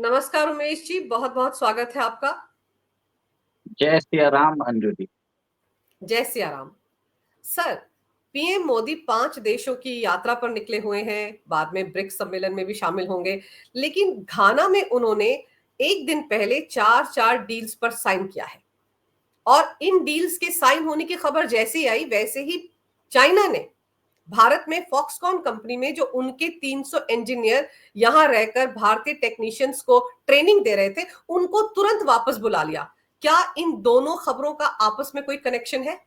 नमस्कार उमेश जी, बहुत बहुत स्वागत है आपका। जय सिया राम अंजू जी। जय सिया राम। सर, पीएम मोदी 5 देशों की यात्रा पर निकले हुए हैं, बाद में ब्रिक्स सम्मेलन में भी शामिल होंगे। लेकिन घाना में उन्होंने एक दिन पहले चार चार डील्स पर साइन किया है। और इन डील्स के साइन होने की खबर जैसे ही आई, वैसे ही चाइना ने भारत में फॉक्सकॉन कंपनी में जो उनके 300 इंजीनियर यहां रहकर भारतीय टेक्नीशियंस को ट्रेनिंग दे रहे थे, उनको तुरंत वापस बुला लिया। क्या इन दोनों खबरों का आपस में कोई कनेक्शन है?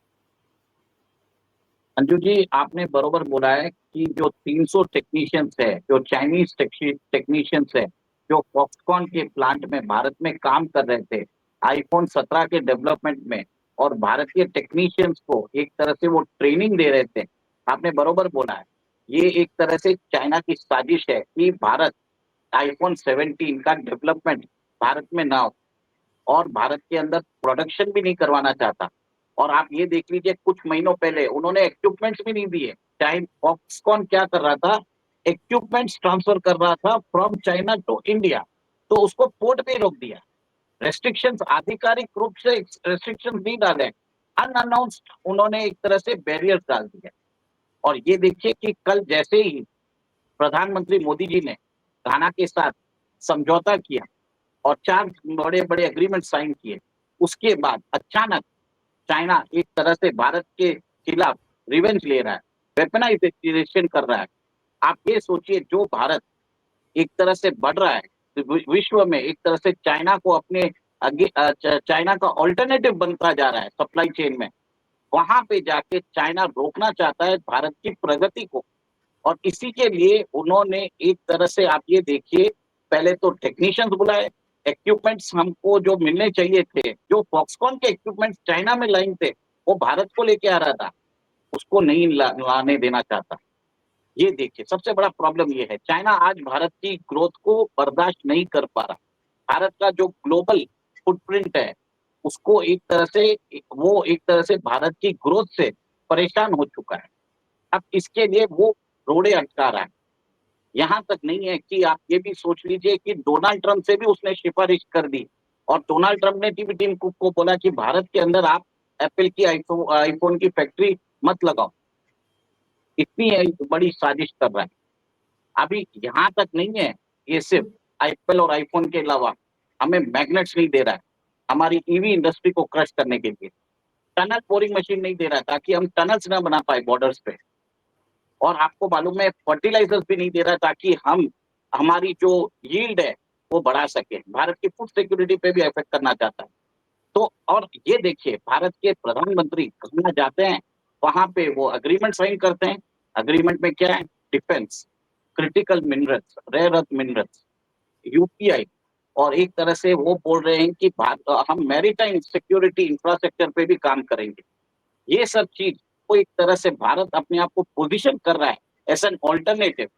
अंजू जी, आपने बरोबर बोला है कि जो 300 टेक्नीशियंस है, जो चाइनीज टेक्नीशियंस है, जो फॉक्सकॉन के प्लांट में भारत में काम कर रहे थे आईफोन 17 के डेवलपमेंट में, और भारतीय टेक्नीशियंस को एक तरह से वो ट्रेनिंग दे रहे थे। आपने बरोबर बोला है, ये एक तरह से चाइना की साजिश है कि भारत आईफोन 17 का डेवलपमेंट भारत में ना हो और भारत के अंदर प्रोडक्शन भी नहीं करवाना चाहता। और आप ये देख लीजिए, कुछ महीनों पहले उन्होंने इक्विपमेंट्स भी नहीं दिए। चाहे फॉक्सकॉन क्या कर रहा था, इक्विपमेंट्स ट्रांसफर कर रहा था फ्रॉम चाइना टू इंडिया, तो उसको पोर्ट पे रोक दिया। रेस्ट्रिक्शंस, आधिकारिक रूप से रेस्ट्रिक्शंस नहीं डाले, अनअनाउंस्ड उन्होंने एक तरह से बैरियर्स डाल दिए। और ये देखिए कि कल जैसे ही प्रधानमंत्री मोदी जी ने घाना के साथ समझौता किया और 4 बड़े बड़े एग्रीमेंट साइन किए, उसके बाद अचानक चाइना एक तरह से भारत के खिलाफ रिवेंज ले रहा है, वेपनाइजेशन कर रहा है। आप ये सोचिए, जो भारत एक तरह से बढ़ रहा है विश्व में, एक तरह से चाइना को अपने चाइना का ऑल्टरनेटिव बनता जा रहा है सप्लाई चेन में, वहां पे जाके चाइना रोकना चाहता है भारत की प्रगति को। और इसी के लिए उन्होंने एक तरह से, आप ये देखिए, पहले तो टेक्नीशियंस बुलाए, इक्विपमेंट्स हमको जो मिलने चाहिए थे, जो फॉक्सकॉन के इक्विपमेंट्स चाइना में लाइन थे, वो भारत को लेके आ रहा था, उसको नहीं लाने देना चाहता। ये देखिए, सबसे बड़ा प्रॉब्लम ये है, चाइना आज भारत की ग्रोथ को बर्दाश्त नहीं कर पा रहा। भारत का जो ग्लोबल फुटप्रिंट है, उसको एक तरह से, वो एक तरह से भारत की ग्रोथ से परेशान हो चुका है। अब इसके लिए वो रोड़े अटका रहा है। यहाँ तक नहीं है कि आप ये भी सोच लीजिए कि डोनाल्ड ट्रंप से भी उसने सिफारिश कर दी, और डोनाल्ड ट्रंप ने टीम कुक को बोला कि भारत के अंदर आप एप्पल की आईफोन की फैक्ट्री मत लगाओ। इतनी बड़ी साजिश कर रहा है। अभी यहाँ तक नहीं है, ये सिर्फ एप्पल और आईफोन के अलावा हमें मैग्नेट्स नहीं दे रहा है हमारी ईवी इंडस्ट्री को क्रश करने के लिए। टनल बोरिंग मशीन नहीं दे रहा ताकि हम टनल्स ना बना पाए बॉर्डर्स पे। और आपको मालूम है, फर्टिलाइजर्स भी नहीं दे रहा ताकि हम हमारी जो यील्ड है वो बढ़ा सके। भारत की फूड सिक्योरिटी पे भी इफेक्ट करना चाहता है। तो और ये देखिए, भारत के प्रधानमंत्री घूमना जाते हैं, वहां पे वो अग्रीमेंट साइन करते हैं। अग्रीमेंट में क्या है? Defence, critical minerals, rare earth minerals, UPI, और एक तरह से वो बोल रहे हैं कि हम मैरीटाइम सिक्योरिटी इंफ्रास्ट्रक्चर पे भी काम करेंगे। ये सब चीज को एक तरह से भारत अपने आप को पोजीशन कर रहा है एज एन ऑल्टरनेटिव।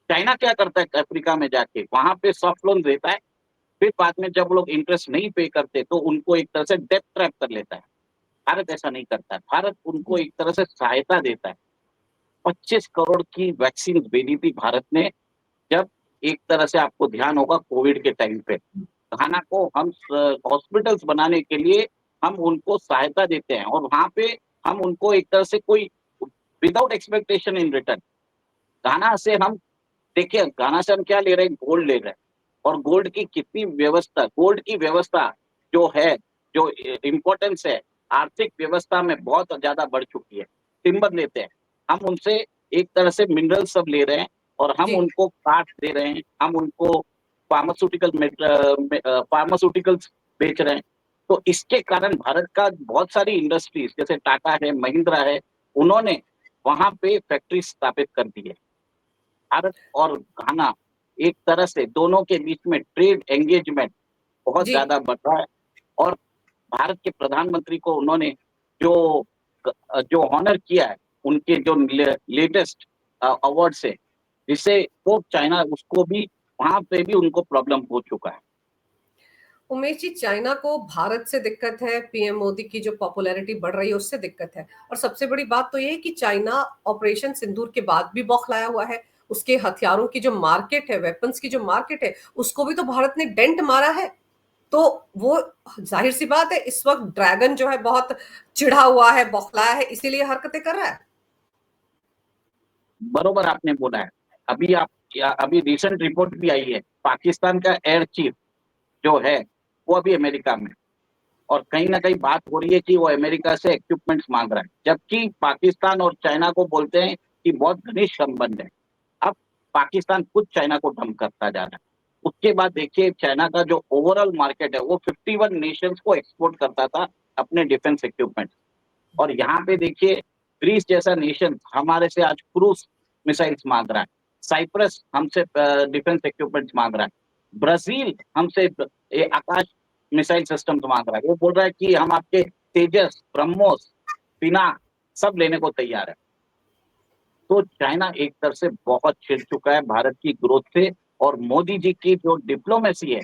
चाइना क्या करता है, अफ्रीका में जाके वहां पे सॉफ्ट लोन देता है, फिर बाद में जब लोग इंटरेस्ट नहीं पे करते तो उनको एक तरह से डेट ट्रैप कर लेता है। भारत ऐसा नहीं करता है, भारत उनको एक तरह से सहायता देता है। 25 करोड़ की वैक्सीन भेजी थी भारत ने, जब एक तरह से आपको ध्यान होगा कोविड के टाइम पे घाना को हम हॉस्पिटल्स बनाने के लिए हम उनको सहायता देते हैं, और वहां पे हम उनको एक तरह से कोई विदाउट एक्सपेक्टेशन इन रिटर्न। घाना से हम, देखिए घाना से हम क्या ले रहे हैं, गोल्ड ले रहे हैं। और गोल्ड की कितनी व्यवस्था, गोल्ड की व्यवस्था जो है, जो इम्पोर्टेंस है आर्थिक व्यवस्था में, बहुत ज्यादा बढ़ चुकी है। टिम्बर लेते हैं हम उनसे, एक तरह से मिनरल सब ले रहे हैं, और हम जी। उनको काठ दे रहे हैं, हम उनको फार्मास्यूटिकल्स बेच रहे हैं। तो इसके कारण भारत का बहुत सारी इंडस्ट्रीज, जैसे टाटा है, महिंद्रा है, उन्होंने वहां पे फैक्ट्री स्थापित कर दी है। भारत और घाना एक तरह से दोनों के बीच में ट्रेड एंगेजमेंट बहुत जी। ज्यादा बढ़ रहा है। और भारत के प्रधानमंत्री को उन्होंने जो जो ऑनर किया है, उनके जो लेटेस्ट अवार्ड से, जिससे वो चाइना उसको भी, वहां पे भी उनको प्रॉब्लम हो चुका है। उमेश जी, चाइना को भारत से दिक्कत है, पीएम मोदी की जो पॉपुलैरिटी बढ़ रही है उससे दिक्कत है। और सबसे बड़ी बात तो ये है कि चाइना ऑपरेशन सिंदूर के बाद भी बौखलाया हुआ है। उसके हथियारों की जो मार्केट है, वेपन्स की जो मार्केट है, उसको भी तो भारत ने डेंट मारा है। तो वो जाहिर सी बात है, इस वक्त ड्रैगन जो है बहुत चिढ़ा हुआ है, बौखलाया है, इसीलिए हरकतें कर रहा है। बरोबर आपने बोला है। अभी रिसेंट रिपोर्ट भी आई है, पाकिस्तान का एयर चीफ जो है वो अभी अमेरिका में, और कहीं ना कहीं बात हो रही है कि वो अमेरिका से इक्विपमेंट्स मांग रहा है, जबकि पाकिस्तान और चाइना को बोलते हैं कि बहुत घनिष्ठ संबंध है। अब पाकिस्तान खुद चाइना को डंप करता जा रहा है। उसके बाद देखिए, चाइना का जो ओवरऑल मार्केट है वो 51 नेशंस को एक्सपोर्ट करता था अपने डिफेंस इक्विपमेंट, और यहाँ पे देखिए ग्रीस जैसा नेशन हमारे से आज क्रूज मिसाइल्स मांग रहा है, साइप्रस हमसे डिफेंस इक्विपमेंट्स मांग रहा है, ब्राजील हमसे ये आकाश मिसाइल सिस्टम मांग रहा है। वो बोल रहा है कि हम आपके तेजस, ब्रह्मोस, पिना सब लेने को तैयार है। तो चाइना एक तरह से बहुत छिड़ चुका है भारत की ग्रोथ से, और मोदी जी की जो डिप्लोमेसी है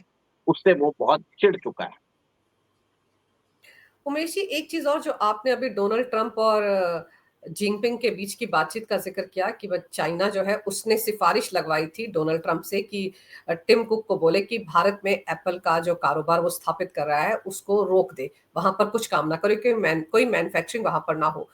उससे वो बहुत चिढ़ चुका है। उमेश जी, एक चीज और जो आपने अभी डोनाल्ड ट्रंप और जिनपिंग के बीच की बातचीत का जिक्र किया कि वह चाइना जो है उसने सिफारिश लगवाई थी डोनाल्ड ट्रंप से कि टिम कुक को बोले कि भारत में एप्पल का जो कारोबार वो स्थापित कर रहा है उसको रोक दे, वहां पर कुछ काम ना करे, कोई मैन्युफैक्चरिंग वहां पर ना हो।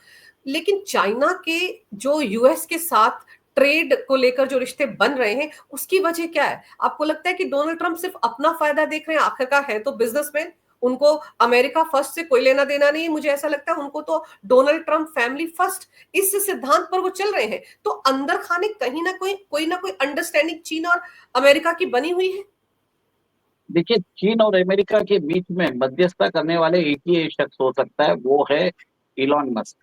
लेकिन चाइना के जो यूएस के साथ ट्रेड को लेकर जो रिश्ते बन रहे हैं, उसकी वजह क्या है? आपको लगता है कि डोनाल्ड ट्रंप सिर्फ अपना फायदा देख रहे हैं? आखिरकार है तो बिजनेसमैन, उनको अमेरिका फर्स्ट से कोई लेना देना नहीं। मुझे ऐसा लगता है उनको तो डोनाल्ड ट्रंप फैमिली फर्स्ट, इस सिद्धांत पर वो चल रहे हैं। तो अंदर खाने कहीं ना कोई अंडरस्टैंडिंग चीन और अमेरिका की बनी हुई है। देखिए, चीन और अमेरिका के बीच में मध्यस्थता करने वाले एक ही शख्स हो सकता है, वो है इलॉन मस्क।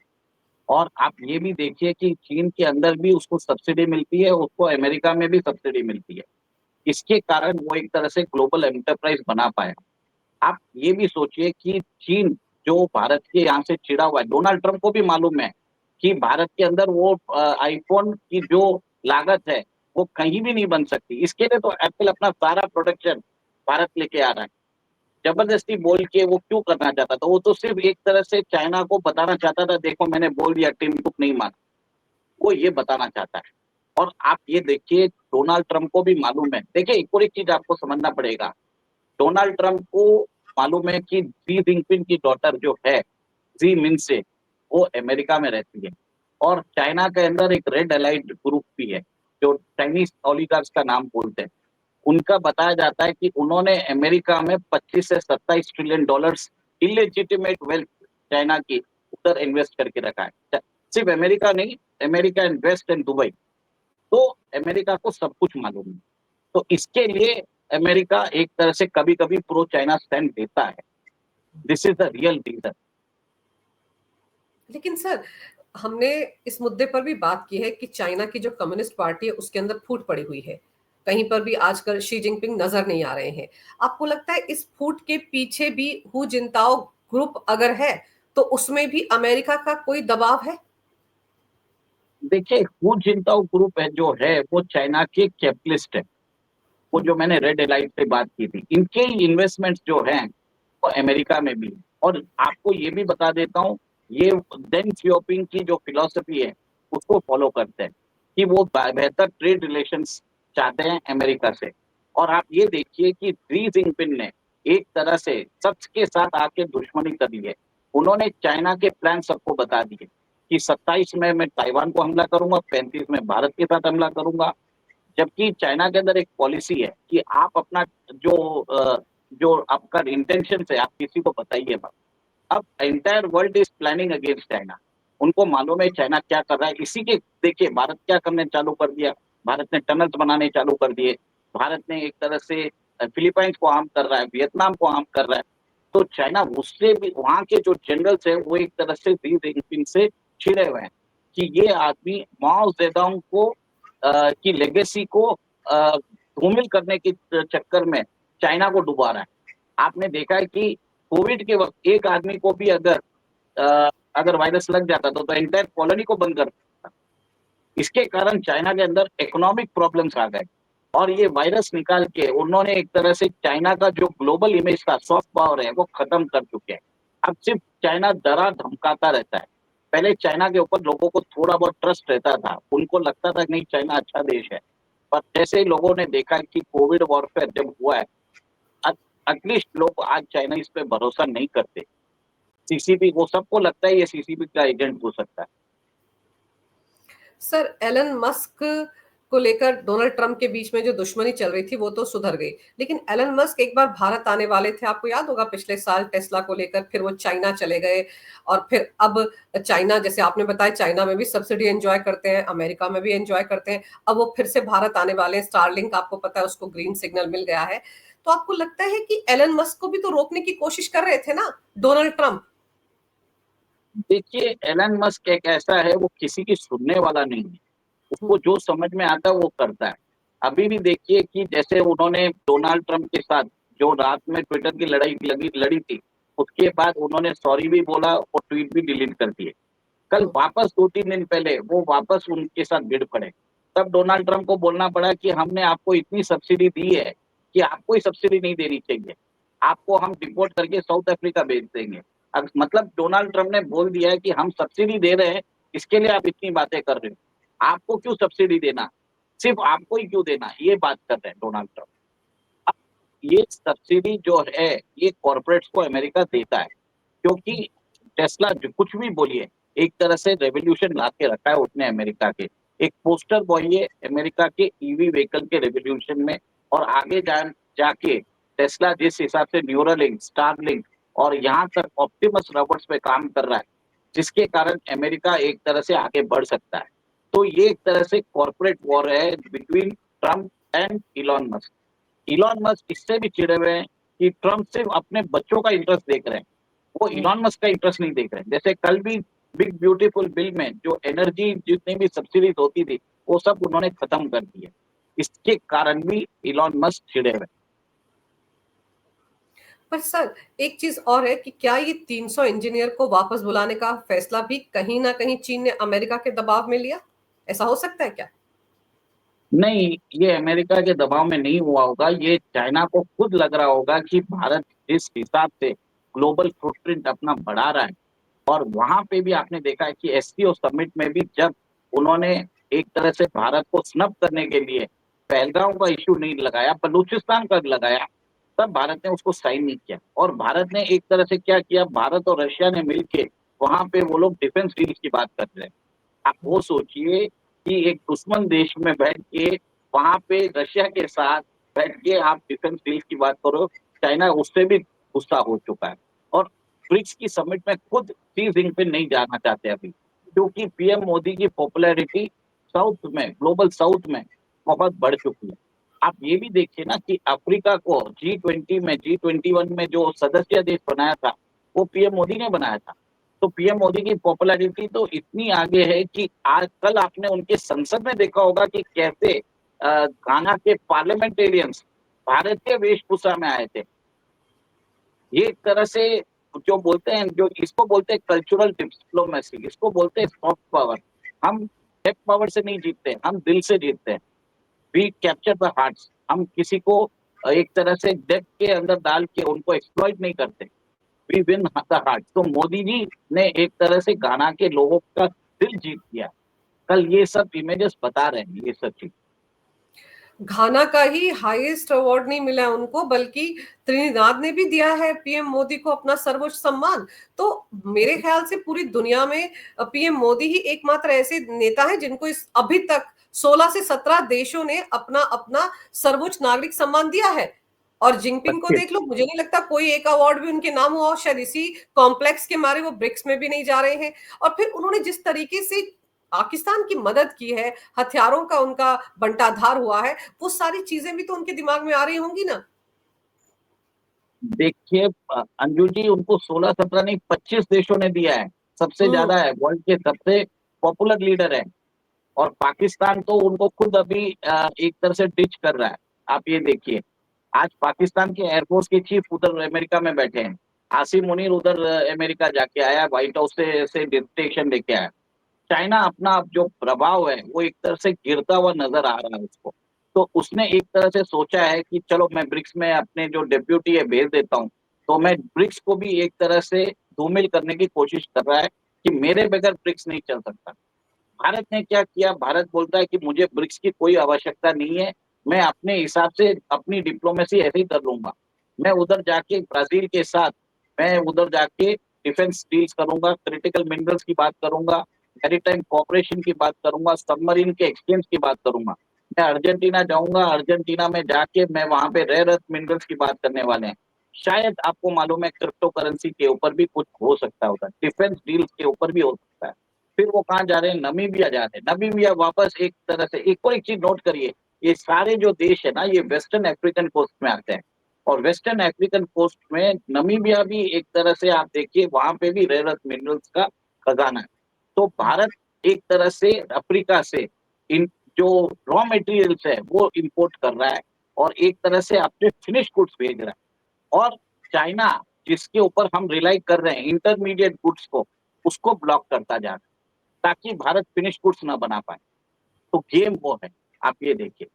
और आप ये भी देखिए कि चीन के अंदर भी उसको सब्सिडी मिलती है, उसको अमेरिका में भी सब्सिडी मिलती है। इसके कारण वो एक तरह से ग्लोबल एंटरप्राइज बना पाया। आप ये भी सोचिए कि चीन जो भारत के यहाँ से चिड़ा हुआ है, डोनाल्ड ट्रंप को भी मालूम है कि भारत के अंदर वो आईफोन की जो लागत है वो कहीं भी नहीं बन सकती। इसके लिए तो एप्पल अपना सारा प्रोडक्शन भारत लेके आ रहा है। जबरदस्ती बोल के वो क्यों करना चाहता था? वो तो सिर्फ एक तरह से चाइना को बताना चाहता था, देखो मैंने बोल दिया, टिम कुक नहीं माना। वो ये बताना चाहता है। और आप ये देखिए, डोनाल्ड ट्रंप को भी मालूम है। देखिए, एक और एक चीज आपको समझना पड़ेगा। डोनाल्ड ट्रंप को मालूम है कि जी जिनपिंग की डॉटर जो है, जी मिन से, वो अमेरिका में रहती है। और चाइना के अंदर एक रेड अलाइड ग्रुप भी है जो चाइनीज ओलिगार्स का नाम बोलते हैं। उनका बताया जाता है कि उन्होंने अमेरिका में 25 से 27 trillion dollars illegitimate wealth China की उधर इन्वेस्ट करके रखा है। सिर्फ अमेरिका नहीं, अमेरिका इन्वेस्ट इन दुबई। तो अमेरिका को सब कुछ मालूम है। तो इसके लिए अमेरिका एक तरह से कभी कभी प्रो चाइना स्टैंड देता है। This is the real reason. लेकिन सर, हमने इस मुद्दे पर भी बात की है कि चाइना की जो कम्युनिस्ट पार्टी है उसके अंदर फूट पड़ी हुई है। कहीं पर भी आजकल शी जिनपिंग नजर नहीं आ रहे हैं। आपको लगता है इस फूट के पीछे भी हु जिनताओ ग्रुप अगर है, तो उसमें भी अमेरिका का कोई दबाव है? देखिए, हु जिनताओ ग्रुप है जो है वो चाइना के कैपिटलिस्ट है। वो जो मैंने रेड एलाइट से बात की थी, इनके इन्वेस्टमेंट्स जो हैं वो अमेरिका में भी है। और आपको ये भी बता देता हूँ, ये देन सियोपिंग की जो फिलॉसफी है उसको फॉलो करते हैं कि वो बेहतर ट्रेड रिलेशंस चाहते हैं अमेरिका से। और आप ये देखिए कि शी जिनपिंग ने एक तरह से सबके साथ आके दुश्मनी कर ली है। उन्होंने चाइना के प्लान सबको बता दिए कि 27 में मैं ताइवान को हमला करूंगा, 35 में भारत के साथ हमला करूंगा। जबकि चाइना के अंदर एक पॉलिसी है कि आप अपना जो आपका इंटेंशन है आप किसी को बताइए मत। अब entire world is planning against China. उनको मालूम है चाइना क्या कर रहा है। इसी के देखिए, भारत क्या करने चालू कर दिया। भारत ने टनल्स बनाने चालू कर दिए। भारत ने एक तरह से फिलीपाइंस को आर्म कर रहा है, वियतनाम को आर्म कर रहा है। तो चाइना उससे भी, वहां के जो जनरल्स है वो एक तरह से शी जिनपिंग से छिड़े हुए हैं कि ये आदमी माओ जेडोंग को की लेगेसी को धूमिल करने के चक्कर में चाइना को डुबा रहा है। आपने देखा है कि कोविड के वक्त एक आदमी को भी अगर वायरस लग जाता तो एंटायर कॉलोनी को बंद कर देता। इसके कारण चाइना के अंदर इकोनॉमिक प्रॉब्लम्स आ गए, और ये वायरस निकाल के उन्होंने एक तरह से चाइना का जो ग्लोबल इमेज था, सॉफ्ट पावर है, वो खत्म कर चुके हैं। अब सिर्फ चाइना डरा धमकाता रहता है। पहले चाइना के ऊपर लोगों को थोड़ा बहुत ट्रस्ट रहता था, उनको लगता था कि नहीं चाइना अच्छा देश है। पर जैसे लोगों ने देखा कि कोविड वॉरफेयर जब हुआ है, एटलीस्ट लोग आज चाइनीज पे भरोसा नहीं करते। सीसीपी, वो सबको लगता है ये सीसीपी का एजेंट हो सकता है। सर, एलन मस्क को लेकर डोनाल्ड ट्रंप के बीच में जो दुश्मनी चल रही थी वो तो सुधर गई, लेकिन एलन मस्क एक बार भारत आने वाले थे, आपको याद होगा पिछले साल टेस्ला को लेकर, फिर वो चाइना चले गए और फिर अब चाइना, जैसे आपने बताया, चाइना में भी सब्सिडी एंजॉय करते हैं, अमेरिका में भी एंजॉय करते हैं, अब वो फिर से भारत आने वाले हैं। स्टारलिंक, आपको पता है, उसको ग्रीन सिग्नल मिल गया है। तो आपको लगता है कि एलन मस्क को भी तो रोकने की कोशिश कर रहे थे ना डोनाल्ड ट्रंप? देखिए, एलन मस्क एक ऐसा है, वो किसी की सुनने वाला नहीं है। उसको हम्म। जो समझ में आता है वो करता है। अभी भी देखिए कि जैसे उन्होंने डोनाल्ड ट्रंप के साथ जो रात में ट्विटर की लड़ाई लड़ी थी, उसके बाद उन्होंने सॉरी भी बोला और ट्वीट भी डिलीट कर दिए। कल हम्म। वापस 2-3 दिन पहले वो वापस उनके साथ भिड़ पड़े। तब डोनाल्ड ट्रंप को बोलना पड़ा कि हमने आपको इतनी सब्सिडी दी है कि आपको ही सब्सिडी नहीं देनी चाहिए, आपको हम डिपोर्ट करके साउथ अफ्रीका भेज देंगे। अब मतलब डोनाल्ड ट्रंप ने बोल दिया है कि हम सब्सिडी दे रहे हैं, इसके लिए आप इतनी बातें कर रहे हो, आपको क्यों सब्सिडी देना, सिर्फ आपको ही क्यों देना, ये बात कर रहे हैं डोनाल्ड ट्रंप। अब ये सब्सिडी जो है, ये कॉर्पोरेट्स को अमेरिका देता है, क्योंकि टेस्ला जो कुछ भी बोलिए, एक तरह से रेवोल्यूशन ला के रखा है उसने अमेरिका के। एक पोस्टर बॉय है अमेरिका के ईवी व्हीकल के रेवोल्यूशन में। और आगे जाके टेस्ला जिस हिसाब से न्यूरालिंक, स्टारलिंक और यहाँ तक ऑप्टिमस रोबोट्स पे काम कर रहा है, जिसके कारण अमेरिका एक तरह से आगे बढ़ सकता है। तो ये एक तरह से कॉर्पोरेट वॉर है between Trump and Elon Musk. Elon Musk इससे भी चिढ़े हुए हैं कि ट्रम्प सिर्फ अपने बच्चों का इंटरेस्ट देख रहे हैं, वो हम्म। इलॉन मस्क का इंटरेस्ट नहीं देख रहे हैं। जैसे कल भी बिग ब्यूटीफुल बिल में जो एनर्जी जितनी भी सब्सिडीज होती थी, वो सब उन्होंने खत्म कर दी है। इसके कारण भी इलॉन मस्क छिड़े हुए। पर सर, एक चीज और है कि क्या ये 300 इंजीनियर को वापस बुलाने का फैसला भी कहीं ना कहीं चीन ने अमेरिका के दबाव में लिया? ऐसा हो सकता है क्या? नहीं, ये अमेरिका के दबाव में नहीं हुआ होगा, ये चाइना को खुद लग रहा होगा कि भारत जिस हिसाब से ग्लोबल फुटप्रिंट अपना बढ़ा रहा है। और वहां पे भी आपने देखा है कि एससीओ समिट में भी जब उन्होंने एक तरह से भारत को स्नब करने के लिए पहलगाम का इश्यू नहीं लगाया, बलूचिस्तान का लगाया, तब भारत ने उसको साइन नहीं किया। और भारत ने एक तरह से क्या किया, भारत और रशिया ने मिलकर वहां पे वो लोग डिफेंस डील की बात कर रहे हैं। आप वो सोचिए कि एक दुश्मन देश में बैठ के वहां पे रशिया के साथ बैठ के आप डिफेंस डील की बात करो, चाइना उससे भी गुस्सा हो चुका है। और ब्रिक्स की समिट में खुद शी जिनपिंग नहीं जाना चाहते अभी, क्योंकि पीएम मोदी की पॉपुलैरिटी साउथ में, ग्लोबल साउथ में बहुत बढ़ चुकी है। आप ये भी देखिए ना कि अफ्रीका को G20 में, G21 में जो सदस्य देश बनाया था, वो पीएम मोदी ने बनाया था। तो पीएम मोदी की पॉपुलैरिटी तो इतनी आगे है कि आज कल आपने उनके संसद में देखा होगा कि कैसे घाना के पार्लियामेंटेरियंस भारतीय वेशभूषा में आए थे। ये एक तरह से जो बोलते हैं, जो इसको बोलते हैं कल्चरल डिप्लोमेसी, इसको बोलते हैं सॉफ्ट पावर। हम टेक पावर से नहीं जीतते, हम दिल से जीतते हैं। We capture the hearts. हम किसी को एक तरह से डेप्थ के अंदर डाल के उनको एक्सप्लॉइट नहीं करते, वी विन द हार्ट। तो मोदी जी ने एक तरह से गाना के लोगों का दिल जीत लिया। कल ये सब इमेजेस बता रहे हैं ये सब चीज। घाना का ही हाईएस्ट अवार्ड नहीं मिला है उनको, बल्कि त्रिनिदाद ने भी दिया है पीएम मोदी को अपना सर्वोच्च सम्मान। तो मेरे ख्याल से पूरी दुनिया में पीएम मोदी ही एकमात्र ऐसे नेता हैं जिनको इस अभी तक 16 से 17 देशों ने अपना अपना सर्वोच्च नागरिक सम्मान दिया है। और जिनपिंग को सच्चे। देख लो, मुझे नहीं लगता कोई एक अवार्ड भी उनके नाम हुआ, और शायद इसी कॉम्प्लेक्स के मारे वो ब्रिक्स में भी नहीं जा रहे हैं। और फिर उन्होंने जिस तरीके से पाकिस्तान की मदद की है, हथियारों का उनका बंटाधार हुआ है, वो सारी चीजें भी तो उनके दिमाग में आ रही होंगी ना। देखिए अंजू जी, उनको 16-17 नहीं 25 देशों ने दिया है, सबसे हम्म। ज्यादा है, वर्ल्ड के सबसे पॉपुलर लीडर है। और पाकिस्तान तो उनको खुद अभी एक तरह से डिच कर रहा है। आप ये देखिए, आज पाकिस्तान के एयरफोर्स के चीफ उधर अमेरिका में बैठे हैं। आसिम मुनीर उधर अमेरिका जाके आया, व्हाइट हाउस से डिक्टेशन लेके आया। चाइना अपना अब जो प्रभाव है वो एक तरह से गिरता हुआ नजर आ रहा है उसको। तो उसने एक तरह से सोचा है कि चलो मैं ब्रिक्स में अपने जो डेप्यूटी है भेज देता हूँ। तो मैं ब्रिक्स को भी एक तरह से धूमिल करने की कोशिश कर रहा है कि मेरे बगैर ब्रिक्स नहीं चल सकता। भारत ने क्या किया, भारत बोलता है कि मुझे ब्रिक्स की कोई आवश्यकता नहीं है, मैं अपने हिसाब से अपनी डिप्लोमेसी ऐसे ही कर लूंगा। मैं उधर जाके ब्राजील के साथ, मैं उधर जाके डिफेंस डील्स करूंगा, क्रिटिकल मिनरल्स की बात करूंगा, मैरीटाइम कॉपरेशन की बात करूंगा, सबमरीन के एक्सचेंज की बात करूंगा। मैं अर्जेंटीना जाऊंगा, अर्जेंटीना में जाके मैं वहां पे रेयर अर्थ मिनरल्स की बात करने वाले हैं। शायद आपको मालूम है क्रिप्टो करेंसी के ऊपर भी कुछ हो सकता है, उधर डिफेंस डील्स के ऊपर भी हो सकता है। फिर वो कहाँ जा रहे हैं, नमीबिया जा रहे हैं। नमीबिया वापस एक तरह से, एक और एक चीज नोट करिए, ये सारे जो देश है ना, ये वेस्टर्न अफ्रीकन कोस्ट में आते हैं, और वेस्टर्न अफ्रीकन कोस्ट में नमीबिया भी एक तरह से आप देखिए, वहां पे भी रेयर अर्थ मिनरल्स का खजाना है। तो भारत एक तरह से अफ्रीका से इन जो रॉ मटेरियल्स है वो इंपोर्ट कर रहा है, और एक तरह से अपने फिनिश गुड्स भेज रहा है। और चाइना, जिसके ऊपर हम रिलाई कर रहे हैं इंटरमीडिएट गुड्स को, उसको ब्लॉक करता जा रहा है, ताकि भारत फिनिश गुड्स ना बना पाए। तो गेम वो है, आप ये देखिए।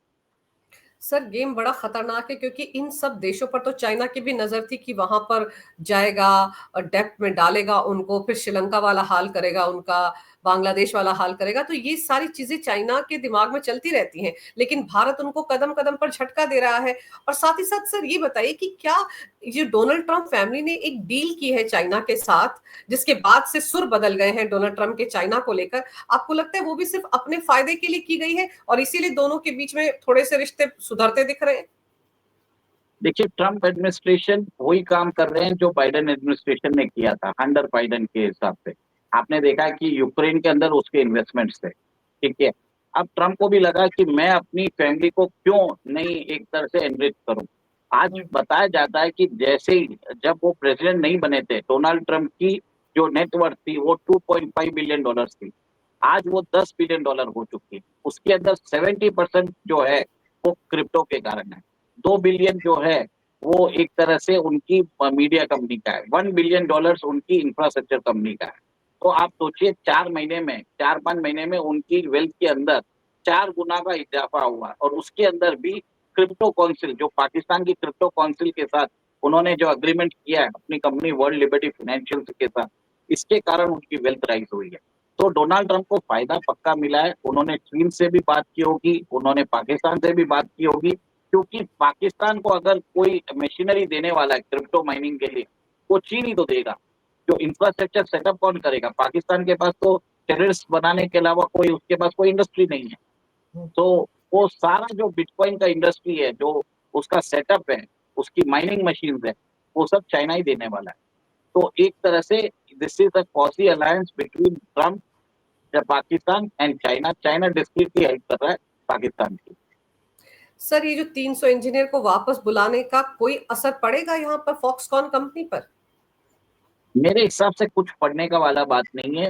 सर गेम बड़ा खतरनाक है, क्योंकि इन सब देशों पर तो चाइना की भी नजर थी कि वहां पर जाएगा और डेप्थ में डालेगा उनको, फिर श्रीलंका वाला हाल करेगा उनका, बांग्लादेश वाला हाल करेगा। तो ये सारी चीजें चाइना के दिमाग में चलती रहती हैं, लेकिन भारत उनको कदम कदम पर झटका दे रहा है। और साथ ही साथ सर ये बताइए कि क्या ये डोनाल्ड ट्रंप फैमिली ने एक डील की है चाइना के साथ, जिसके बाद से सुर बदल गए हैं डोनाल्ड ट्रंप के चाइना को लेकर? आपको लगता है वो भी सिर्फ अपने फायदे के लिए की गई है और इसीलिए दोनों के बीच में थोड़े से रिश्ते सुधरते दिख रहे हैं? देखिए, ट्रंप एडमिनिस्ट्रेशन वही काम कर रहे हैं जो बाइडेन एडमिनिस्ट्रेशन ने किया था, हंटर बाइडेन के हिसाब से। आपने देखा कि यूक्रेन के अंदर उसके इन्वेस्टमेंट्स थे, ठीक है। अब ट्रंप को भी लगा कि मैं अपनी फैमिली को क्यों नहीं एक तरह से एनरिच करूं। आज बताया जाता है कि जैसे ही जब वो प्रेसिडेंट नहीं बने थे, डोनाल्ड ट्रंप की जो नेटवर्थ थी वो $2.5 बिलियन थी। आज वो $10 बिलियन हो चुकी है। उसके अंदर 70% जो है वो क्रिप्टो के कारण है। 2 बिलियन जो है वो एक तरह से उनकी मीडिया कंपनी का है, $1 बिलियन उनकी इंफ्रास्ट्रक्चर कंपनी का है। तो आप सोचिए, 4 महीने में, 4-5 महीने में उनकी वेल्थ के अंदर 4 गुना का इजाफा हुआ। और उसके अंदर भी क्रिप्टो काउंसिल, जो पाकिस्तान की क्रिप्टो काउंसिल के साथ उन्होंने जो अग्रीमेंट किया है अपनी कंपनी वर्ल्ड लिबर्टी फाइनेंशियल के साथ, इसके कारण उनकी वेल्थ राइज हुई है। तो डोनाल्ड ट्रंप को फायदा पक्का मिला है। उन्होंने चीन से भी बात की होगी, उन्होंने पाकिस्तान से भी बात की होगी, क्योंकि पाकिस्तान को अगर कोई मशीनरी देने वाला है क्रिप्टो माइनिंग के लिए, वो चीन ही तो देगा। जो इंफ्रास्ट्रक्चर सेटअप कौन करेगा? पाकिस्तान के पास तो टेररिस्ट बनाने के अलावा कोई, उसके पास कोई इंडस्ट्री नहीं है। तो वो सारा जो बिटकॉइन का इंडस्ट्री है, जो उसका सेटअप है, उसकी माइनिंग मशीन है, वो सब चाइना ही देने वाला है। तो एक तरह से this is a cozy alliance between Trump, Pakistan and China. China discreetly help कर रहा है पाकिस्तान की। सर ये जो 300 इंजीनियर को वापस बुलाने का कोई असर पड़ेगा यहाँ पर फॉक्सकॉन कंपनी पर? मेरे हिसाब से कुछ पढ़ने का वाला बात नहीं है।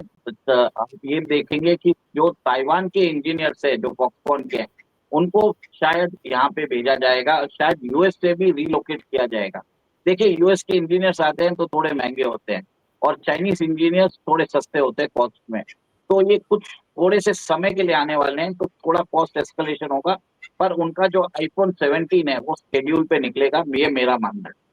आप ये देखेंगे कि जो ताइवान के इंजीनियर्स है, जो फॉक्सकॉन के हैं, उनको शायद यहाँ पे भेजा जाएगा, और शायद यूएस से भी रिलोकेट किया जाएगा। देखिए, यूएस के इंजीनियर्स आते हैं तो थोड़े महंगे होते हैं, और चाइनीज इंजीनियर्स थोड़े सस्ते होते हैं कॉस्ट में। तो ये कुछ थोड़े से समय के लिए आने वाले हैं, तो थोड़ा कॉस्ट एस्केलेशन होगा। पर उनका जो आईफोन 17 है वो शेड्यूल पे निकलेगा, ये मेरा मानना है।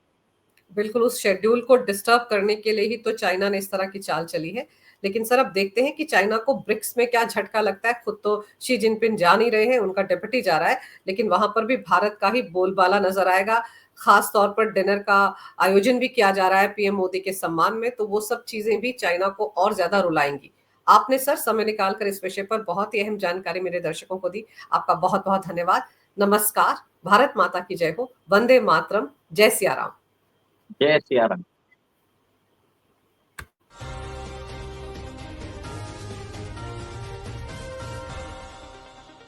बिल्कुल, उस शेड्यूल को डिस्टर्ब करने के लिए ही तो चाइना ने इस तरह की चाल चली है। लेकिन सर अब देखते हैं कि चाइना को ब्रिक्स में क्या झटका लगता है। खुद तो शी जिनपिंग जा नहीं रहे हैं, उनका डेप्यूटी जा रहा है, लेकिन वहां पर भी भारत का ही बोलबाला नजर आएगा। खास तौर पर डिनर का आयोजन भी किया जा रहा है पीएम मोदी के सम्मान में, तो वो सब चीजें भी चाइना को और ज्यादा रुलाएंगी। आपने सर समय निकालकर इस विषय पर बहुत ही अहम जानकारी मेरे दर्शकों को दी। आपका बहुत बहुत धन्यवाद। नमस्कार। भारत माता की जय हो। वंदे मातरम। जय सिया राम। जय सिया राम।